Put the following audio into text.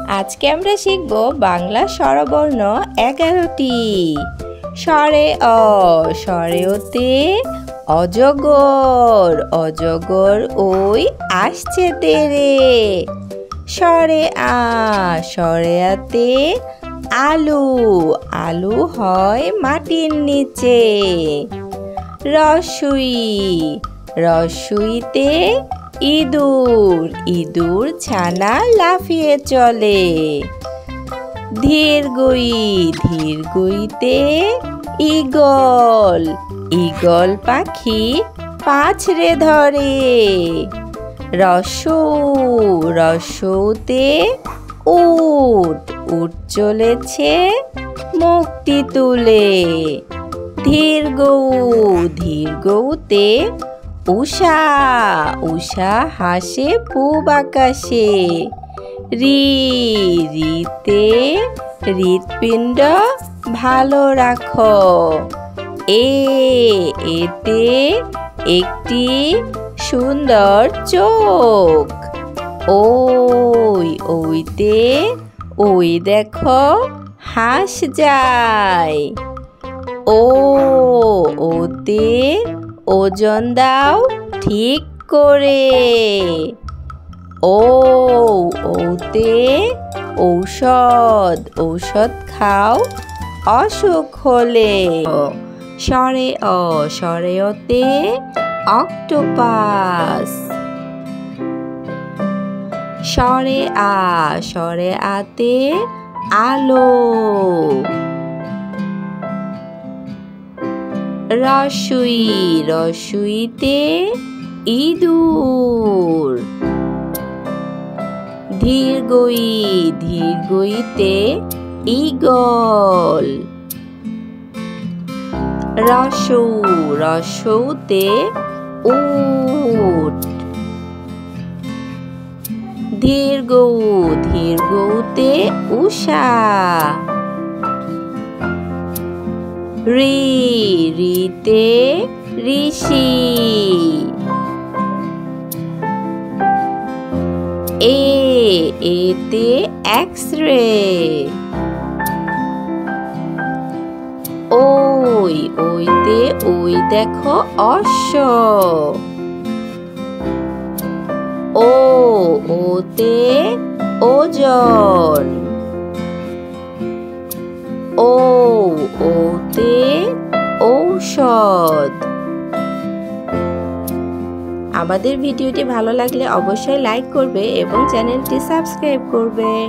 আজকে আমরা শিখব বাংলা স্বরবর্ণ 11টি। স্বরে অ, স্বরে ওতে অজগর, অজগর ওই আসছে তেরে। স্বরে আ, স্বরে আতে আলু, আলু হয় মাটির নিচে। রস্বই, রস্বইতে ইঁদুর, ইঁদুর ছানা লাফিয়ে চলে। ধীরগই, ধীরগইতে ঈগল, ঈগল পাখি পাছড়ে ধরে। রস্যৌ, রস্যৌতে উট, উট চলেছে মুখটি তুলে। ধীরগৌ, ধীরগৌতে উষা, উষা হাসে পূব আকাশে। রি, রিতে হৃৎপিণ্ড ভালো রাখো। এ, এতে একটি সুন্দর চোখ। ওই, ওইতে ওই দেখো হাঁস যায়। ও, ওতে ওজন দাও ঠিক করে। ও, ওতে ঔষধ, ঔষধ খাও অসুখ হলে। স্বরে অ, স্বরে অতে অক্টোপাস। স্বরে আ, স্বরে আতে আলো। রস্বই, রস্বইতে ইঁদুর। ধীরগই, ধীরগইতে ঈগল। রস্যৌ, রস্যৌতে উট। ধীরগৌ, ধীরগৌতে উষা। রি, রিতে ঋষি। এ, এতে এক্স-রে। ওই, ওইতে ওই দেখো অশ্ব। ও, ওতে ওজন। ও, ওতে ঔষধ। আমাদের ভিডিওটি ভালো লাগলে অবশ্যই লাইক করবে এবং চ্যানেলটি সাবস্ক্রাইব করবে।